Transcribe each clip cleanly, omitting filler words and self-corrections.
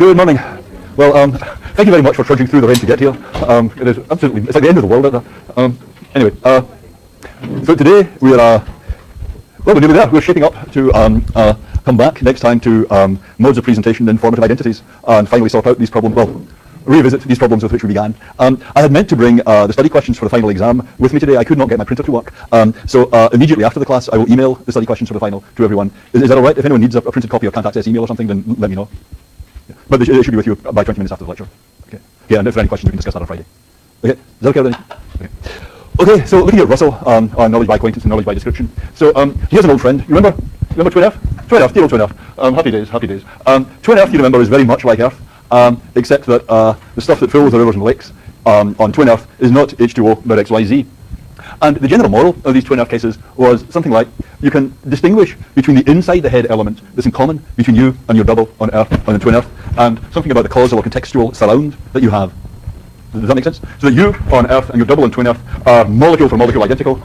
Good morning. Well, thank you very much for trudging through the rain to get here. It is absolutely, it's like the end of the world out there. Anyway, so today we are, well, we're nearly there. We're shaping up to come back next time to modes of presentation and formative identities and finally sort out these problems, well, revisit these problems with which we began. I had meant to bring the study questions for the final exam with me today. I could not get my printer to work. So immediately after the class, I will email the study questions for the final to everyone. Is that all right? If anyone needs a printed copy or can't access email or something, then let me know. Yeah. But it should be with you by 20 minutes after the lecture. Okay. Yeah, and if there are any questions, we can discuss that on Friday. Okay. Is that okay with anyone? Okay. Okay, so looking at Russell on knowledge by acquaintance and knowledge by description. So here's an old friend. You remember Twin Earth? Twin Earth, dear old Twin Earth. Happy days, happy days. Twin Earth, you remember, is very much like Earth. Except that the stuff that fills the rivers and lakes on Twin Earth is not H2O but XYZ. And the general moral of these Twin Earth cases was something like, you can distinguish between the inside the head element that's in common between you and your double on Earth, on the Twin Earth, and something about the causal or contextual surround that you have. Does that make sense? So that you on Earth and your double on Twin Earth are molecule for molecule identical.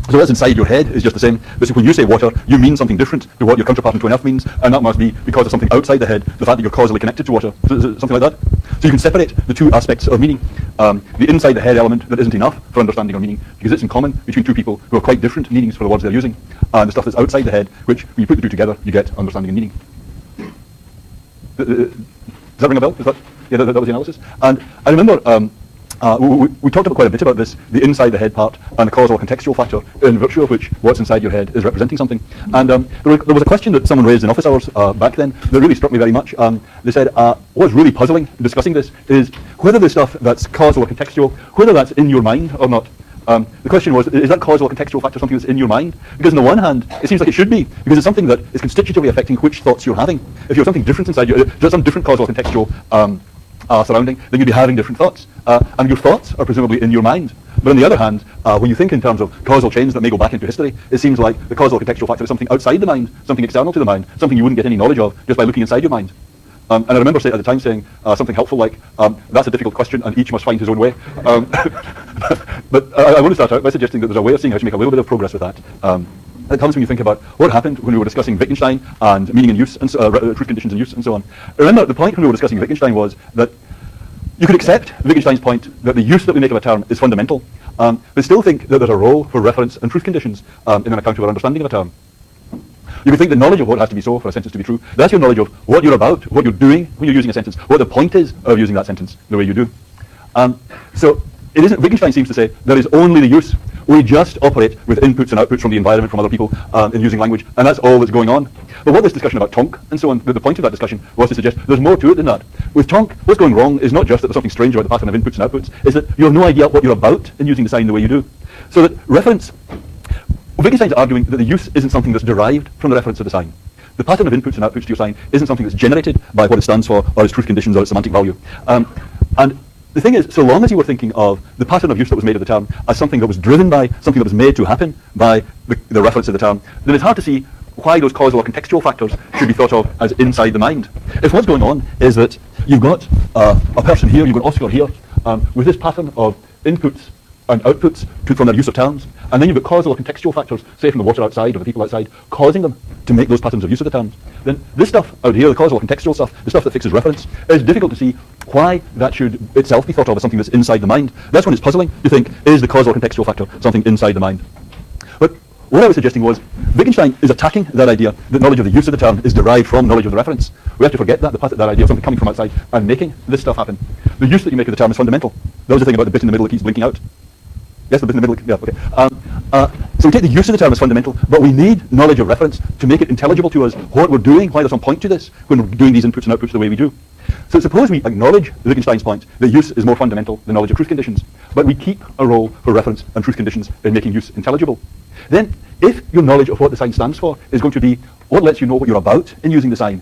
So what's inside your head is just the same. But when you say water, you mean something different to what your counterpart in Twin Earth means, and that must be because of something outside the head, the fact that you're causally connected to water, something like that. So you can separate the two aspects of meaning. The inside the head element that isn't enough for understanding or meaning, because it's in common between two people who have quite different meanings for the words they're using, and the stuff that's outside the head, which when you put the two together, you get understanding and meaning. Does that ring a bell? That was the analysis. And I remember we talked about quite a bit about this, the inside the head part and the causal contextual factor, in virtue of which what's inside your head is representing something. And there was a question that someone raised in office hours back then that really struck me very much. They said, what's really puzzling in discussing this is whether the stuff that's causal or contextual, whether that's in your mind or not. The question was, is that causal or contextual factor something that's in your mind? Because on the one hand, it seems like it should be, because it's something that is constitutively affecting which thoughts you're having. If you have something different inside you, just some different causal or contextual surrounding, then you'd be having different thoughts. And your thoughts are presumably in your mind. But on the other hand, when you think in terms of causal chains that may go back into history, it seems like the causal contextual factor is something outside the mind, something external to the mind, something you wouldn't get any knowledge of just by looking inside your mind. And I remember at the time saying something helpful like, that's a difficult question and each must find his own way. But I want to start out by suggesting that there's a way of seeing how to make a little bit of progress with that. It comes when you think about what happened when we were discussing Wittgenstein and meaning and use, and truth conditions and use, and so on. Remember, the point when we were discussing Wittgenstein was that you could accept Wittgenstein's point that the use that we make of a term is fundamental, but still think that there's a role for reference and truth conditions in an account of our understanding of a term. You could think that knowledge of what has to be so for a sentence to be true, that's your knowledge of what you're about, what you're doing when you're using a sentence, what the point is of using that sentence the way you do. So it isn't, Wittgenstein seems to say, there is only the use. We just operate with inputs and outputs from the environment, from other people, in using language, and that's all that's going on. But what this discussion about Tonk and so on, the point of that discussion was to suggest there's more to it than that. With Tonk, what's going wrong is not just that there's something strange about the pattern of inputs and outputs, it's that you have no idea what you're about in using the sign the way you do. So that reference, Wittgenstein's arguing that the use isn't something that's derived from the reference of the sign. The pattern of inputs and outputs to your sign isn't something that's generated by what it stands for, or its truth conditions, or its semantic value. And the thing is, so long as you were thinking of the pattern of use that was made of the term as something that was driven by, something that was made to happen by the reference of the term, then it's hard to see why those causal or contextual factors should be thought of as inside the mind. If what's going on is that you've got a person here, you've got Oscar here, with this pattern of inputs and outputs from their use of terms, and then you've got causal or contextual factors, say from the water outside or the people outside, causing them to make those patterns of use of the terms, then this stuff out here, the causal or contextual stuff, the stuff that fixes reference, is difficult to see why that should itself be thought of as something that's inside the mind. That's when it's puzzling. You think, is the causal or contextual factor something inside the mind? But what I was suggesting was, Wittgenstein is attacking that idea that knowledge of the use of the term is derived from knowledge of the reference. We have to forget that idea of something coming from outside and making this stuff happen. The use that you make of the term is fundamental. That was the thing about the bit in the middle that keeps blinking out. Yes, the bit in the middle, yeah, okay. So we take the use of the term as fundamental, but we need knowledge of reference to make it intelligible to us what we're doing, why there's some point to this, when we're doing these inputs and outputs the way we do. So suppose we acknowledge Wittgenstein's point that use is more fundamental than knowledge of truth conditions, but we keep a role for reference and truth conditions in making use intelligible. Then, if your knowledge of what the sign stands for is going to be what lets you know what you're about in using the sign,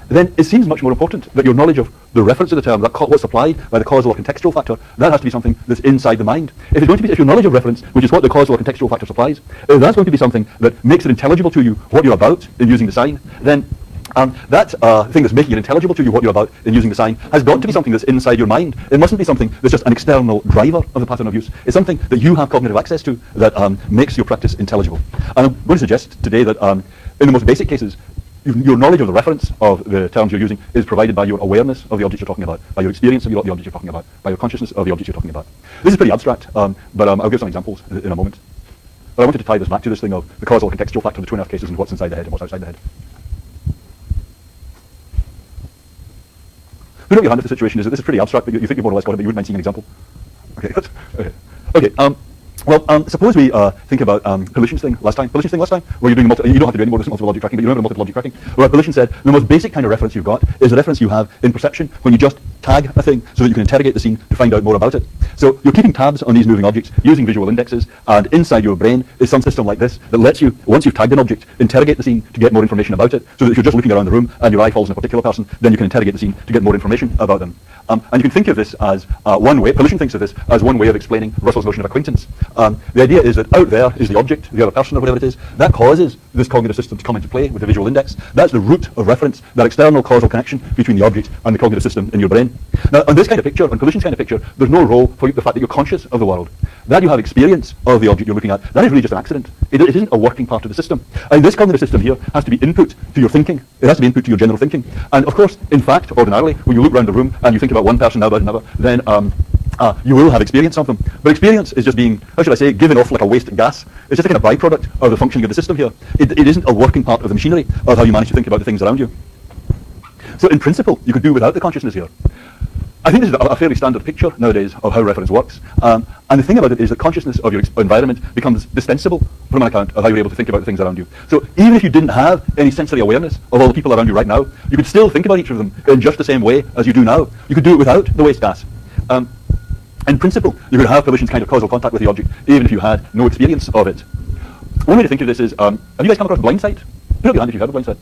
then it seems much more important that your knowledge of the reference of the term, what's supplied by the causal or contextual factor, that has to be something that's inside the mind. If your knowledge of reference, which is what the causal or contextual factor supplies, if that's going to be something that makes it intelligible to you what you're about in using the sign, then that thing that's making it intelligible to you what you're about in using the sign has got to be something that's inside your mind. It mustn't be something that's just an external driver of the pattern of use. It's something that you have cognitive access to that makes your practice intelligible. And I'm going to suggest today that in the most basic cases, your knowledge of the reference of the terms you're using is provided by your awareness of the objects you're talking about, by your experience of the objects you're talking about, by your consciousness of the objects you're talking about. This is pretty abstract, but I'll give some examples in a moment. But I wanted to tie this back to this thing of the causal and contextual factor of the 2.5 cases and what's inside the head and what's outside the head. Put up your hand if the situation is that this is pretty abstract, but you think you've more or less got it, but you wouldn't mind seeing an example. Okay, okay. Suppose we think about Pollution's thing last time, where you're doing you don't have to do any more multiple logic tracking, but you remember multiple logic tracking, where Pollution said the most basic kind of reference you've got is the reference you have in perception when you just tag a thing so that you can interrogate the scene to find out more about it. So you're keeping tabs on these moving objects using visual indexes, and inside your brain is some system like this that lets you, once you've tagged an object, interrogate the scene to get more information about it, so that if you're just looking around the room and your eye falls on a particular person, then you can interrogate the scene to get more information about them. And you can think of this as one way, Pollution thinks of this as one way of explaining Russell's notion of acquaintance. The idea is that out there is the object, the other person or whatever it is, that causes this cognitive system to come into play with the visual index. That's the root of reference, that external causal connection between the object and the cognitive system in your brain. Now, on this kind of picture, on Pollution's kind of picture, there's no role for the fact that you're conscious of the world. That you have experience of the object you're looking at, that is really just an accident. It isn't a working part of the system. And this cognitive system here has to be input to your thinking. It has to be input to your general thinking. And of course, in fact, ordinarily, when you look around the room and you think about one person now about another, then you will have experience of them. But experience is just being, how should I say, given off like a waste gas. It's just a kind of byproduct of the functioning of the system here. It isn't a working part of the machinery of how you manage to think about the things around you. So in principle, you could do without the consciousness here. I think this is a fairly standard picture nowadays of how reference works. And the thing about it is that consciousness of your environment becomes dispensable from an account of how you're able to think about the things around you. So even if you didn't have any sensory awareness of all the people around you right now, you could still think about each of them in just the same way as you do now. You could do it without the waste gas. In principle, you could have Pollution's kind of causal contact with the object, even if you had no experience of it. One way to think of this is, have you guys come across blind sight? Put up your hand if you've heard of blind sight.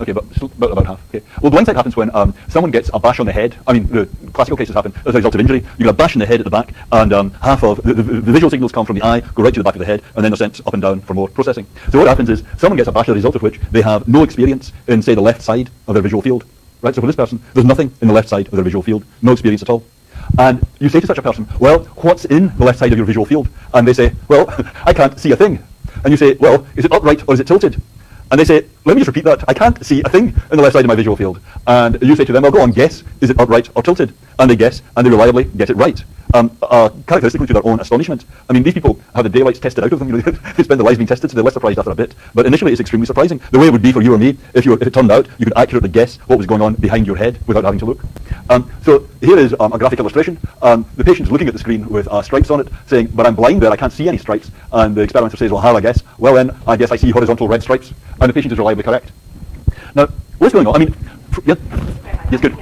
Okay, but still about half. Okay. Well, blind sight happens when someone gets a bash on the head. I mean, the classical cases happen as a result of injury. You get a bash in the head at the back, and half of the visual signals come from the eye, go right to the back of the head, and then they're sent up and down for more processing. So what happens is someone gets a bash as a result of which they have no experience in, say, the left side of their visual field. Right. So for this person, there's nothing in the left side of their visual field, no experience at all. And you say to such a person, well, what's in the left side of your visual field? And they say, well, I can't see a thing. And you say, well, is it upright or is it tilted? And they say, let me just repeat that. I can't see a thing in the left side of my visual field. And you say to them, well, go on, guess, is it upright or tilted? And they guess, and they reliably get it right. Characteristically to their own astonishment. I mean, these people have the daylights tested out of them. You know, they spend their lives being tested, so they're less surprised after a bit. But initially, it's extremely surprising. The way it would be for you or me, if it turned out you could accurately guess what was going on behind your head without having to look. So here is a graphic illustration. The patient is looking at the screen with stripes on it, saying, but I'm blind there, I can't see any stripes. And the experimenter says, well, how I guess? Well then, I guess I see horizontal red stripes. And the patient is reliably correct. Now, what's going on? I mean, yes, good.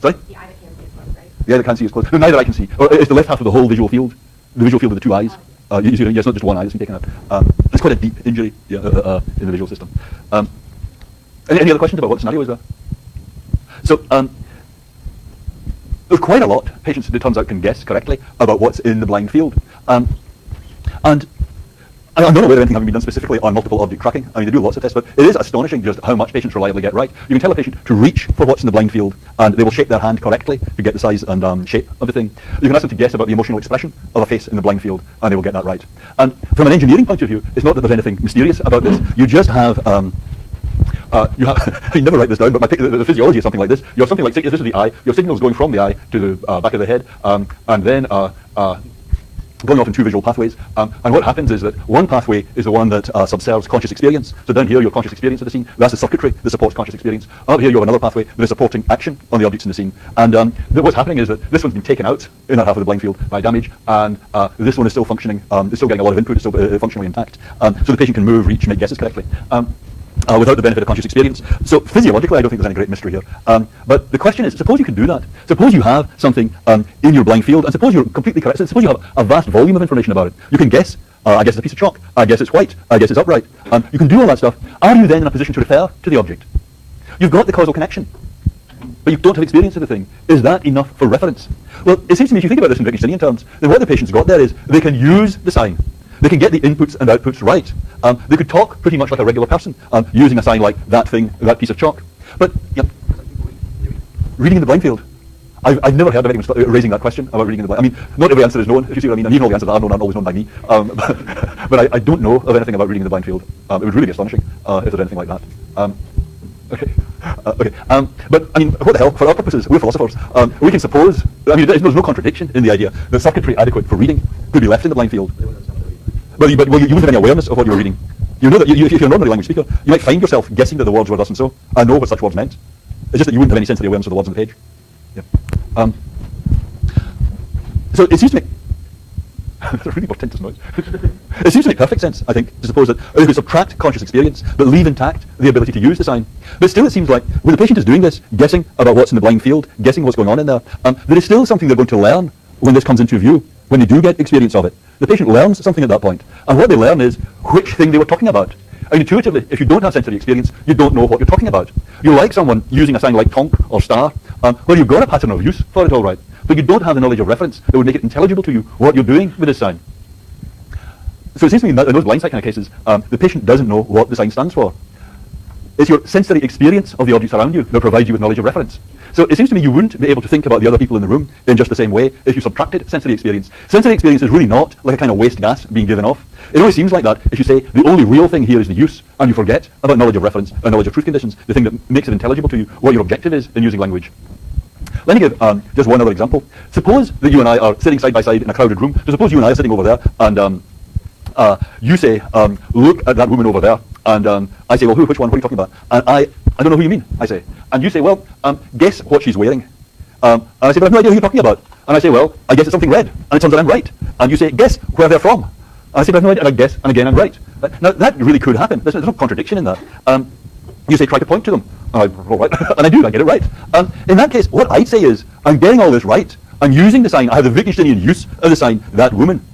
Sorry? The eye that can't see is closed. No, neither I can see. Or it's the left half of the whole visual field, the visual field of the two eyes. You see, it's not just one eye that's been taken out. It's quite a deep injury in the visual system. Any other questions about what scenario is there? So, there's quite a lot patients, it turns out, can guess correctly about what's in the blind field. And I'm not aware of anything having been done specifically on multiple object tracking. I mean, they do lots of tests, but it is astonishing just how much patients reliably get right. You can tell a patient to reach for what's in the blind field, and they will shape their hand correctly to get the size and shape of the thing. You can ask them to guess about the emotional expression of a face in the blind field, and they will get that right. And from an engineering point of view, it's not that there's anything mysterious about this. You just have I never write this down, but the physiology is something like this. You have something like, this is the eye, you have signals going from the eye to the back of the head, and then going off in two visual pathways. And what happens is that one pathway is the one that subserves conscious experience. So down here, your conscious experience of the scene, that's the circuitry that supports conscious experience. Up here, you have another pathway that is supporting action on the objects in the scene. And what's happening is that this one's been taken out in that half of the blind field by damage, and this one is still functioning, it's still getting a lot of input, it's still functionally intact. So the patient can move, reach, make guesses correctly. Without the benefit of conscious experience. So physiologically, I don't think there's any great mystery here. But the question is, suppose you can do that. Suppose you have something in your blind field, and suppose you're completely correct. Suppose you have a vast volume of information about it. You can guess, I guess it's a piece of chalk. I guess it's white. I guess it's upright. You can do all that stuff. Are you then in a position to refer to the object? You've got the causal connection, but you don't have experience of the thing. Is that enough for reference? Well, it seems to me if you think about this in Wittgensteinian terms, then what the patient's got there is they can use the sign. They can get the inputs and outputs right. They could talk pretty much like a regular person, using a sign like that thing, that piece of chalk. But reading in the blind field, I've never heard of anyone raising that question about reading in the blind. I mean, not every answer is known, if you see what I mean. And you know the answers are known, aren't always known by me. But I don't know of anything about reading in the blind field. It would really be astonishing if there's anything like that. Okay. Okay. But I mean, what the hell? For our purposes, we're philosophers. We can suppose. I mean, there's no contradiction in the idea that circuitry adequate for reading could be left in the blind field. But you wouldn't have any awareness of what you were reading. You know that if you're an ordinary language speaker, you might find yourself guessing that the words were thus and so. I know what such words meant. It's just that you wouldn't have any sensory awareness of the words on the page. Yeah. So it seems to me. That's a really portentous noise. It seems to make perfect sense, I think, to suppose that if we subtract conscious experience, but leave intact the ability to use the sign. But still it seems like when the patient is doing this, guessing about what's in the blind field, guessing what's going on in there, there is still something they're going to learn when this comes into view, when they do get experience of it. The patient learns something at that point. And what they learn is which thing they were talking about. And intuitively, if you don't have sensory experience, you don't know what you're talking about. You're like someone using a sign like tonk or star, where you've got a pattern of use for it all right, but you don't have the knowledge of reference that would make it intelligible to you what you're doing with this sign. So it seems to me that in those blind sight kind of cases, the patient doesn't know what the sign stands for. It's your sensory experience of the objects around you that provides you with knowledge of reference. So it seems to me you wouldn't be able to think about the other people in the room in just the same way if you subtracted sensory experience. Sensory experience is really not like a kind of waste gas being given off. It always seems like that if you say the only real thing here is the use, and you forget about knowledge of reference and knowledge of truth conditions, the thing that makes it intelligible to you, what your objective is in using language. Let me give just one other example. Suppose that you and I are sitting side by side in a crowded room. So suppose you and I are sitting over there, and you say, look at that woman over there, and I say, well, which one? What are you talking about? And I don't know who you mean, I say. And you say, well, guess what she's wearing. And I say, but I have no idea who you're talking about. And I say, well, I guess it's something red. And it turns out I'm right. And you say, guess where they're from. And I say, but I have no idea. And I guess, and again, I'm right. Now, that really could happen. There's no contradiction in that. You say, try to point to them. And and I do, I get it right. In that case, what I'd say is, I'm getting all this right. I'm using the sign. I have the Wittgensteinian use of the sign, that woman,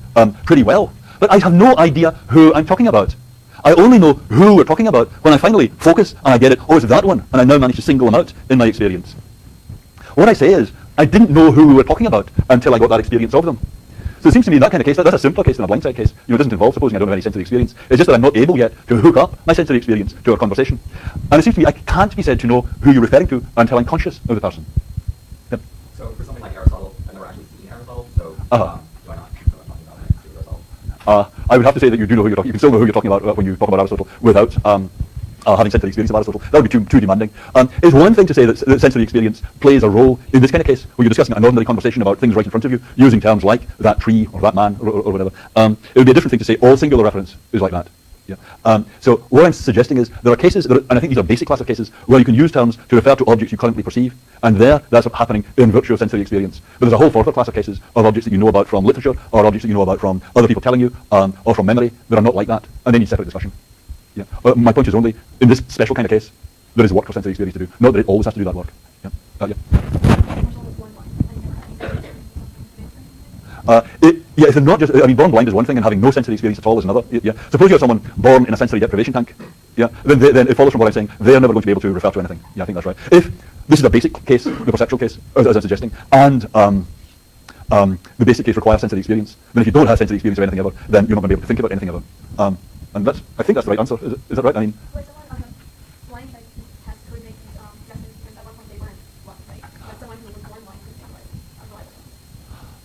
pretty well. But I have no idea who I'm talking about. I only know who we're talking about when I finally focus and I get it, oh, it's that one, and I now manage to single them out in my experience. What I say is, I didn't know who we were talking about until I got that experience of them. So it seems to me in that kind of case, that's a simpler case than a blind sight case. It doesn't involve supposing I don't have any sensory experience. It's just that I'm not able yet to hook up my sensory experience to our conversation. And it seems to me I can't be said to know who you're referring to until I'm conscious of the person. Yep. So for something like Aristotle, I've never actually seen Aristotle, so do I not know what I'm talking about to Aristotle? I would have to say that you do know who you're talking. You can still know who you're talking about when you talk about Aristotle without having sensory experience of Aristotle. That would be too demanding. It's one thing to say that sensory experience plays a role in this kind of case, where you're discussing an ordinary conversation about things right in front of you, using terms like that tree or that man or whatever. It would be a different thing to say all singular reference is like that. Yeah. So what I'm suggesting is there are cases, and I think these are basic class of cases, where you can use terms to refer to objects you currently perceive, and that's happening in virtue of sensory experience. But there's a whole further class of cases of objects that you know about from literature, or objects that you know about from other people telling you, or from memory, that are not like that, and they need separate discussion. Yeah. My point is only, in this special kind of case, there is work for sensory experience to do, not that it always has to do that work. Yeah. It's not just, I mean, born blind is one thing, and having no sensory experience at all is another. Yeah. Suppose you have someone born in a sensory deprivation tank, yeah, then it follows from what I'm saying, they're never going to be able to refer to anything. Yeah, I think that's right. If this is a basic case, the perceptual case, as I'm suggesting, and the basic case requires sensory experience, then if you don't have sensory experience of anything ever, then you're not going to be able to think about anything ever. And I think that's the right answer. Is that right? I mean, Wait, someone on a blind sight test could make guesses because at one point they weren't blind, right? But someone who was born blind could sound like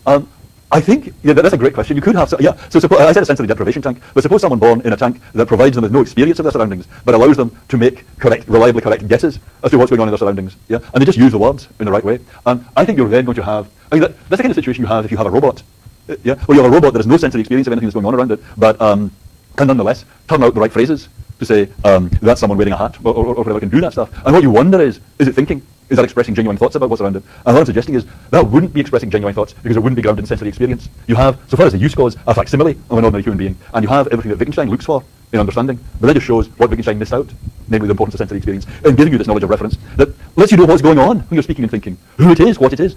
reliable. I think, yeah, that's a great question. You could have, yeah, so suppose, I said a sensory deprivation tank, but suppose someone born in a tank that provides them with no experience of their surroundings, but allows them to make reliably correct guesses as to what's going on in their surroundings, yeah, and they just use the words in the right way. I think you're then going to have, I mean, that's the kind of situation you have if you have a robot, yeah, well, you have a robot that has no sensory experience of anything that's going on around it, but can nonetheless turn out the right phrases to say, that's someone wearing a hat, or whatever, can do that stuff. And what you wonder is it thinking? Is that expressing genuine thoughts about what's around it? And what I'm suggesting is that wouldn't be expressing genuine thoughts because it wouldn't be grounded in sensory experience. You have, so far as the use goes, a facsimile of an ordinary human being, and you have everything that Wittgenstein looks for in understanding, but that just shows what Wittgenstein missed out, namely the importance of sensory experience, and giving you this knowledge of reference that lets you know what's going on when you're speaking and thinking, who it is, what it is.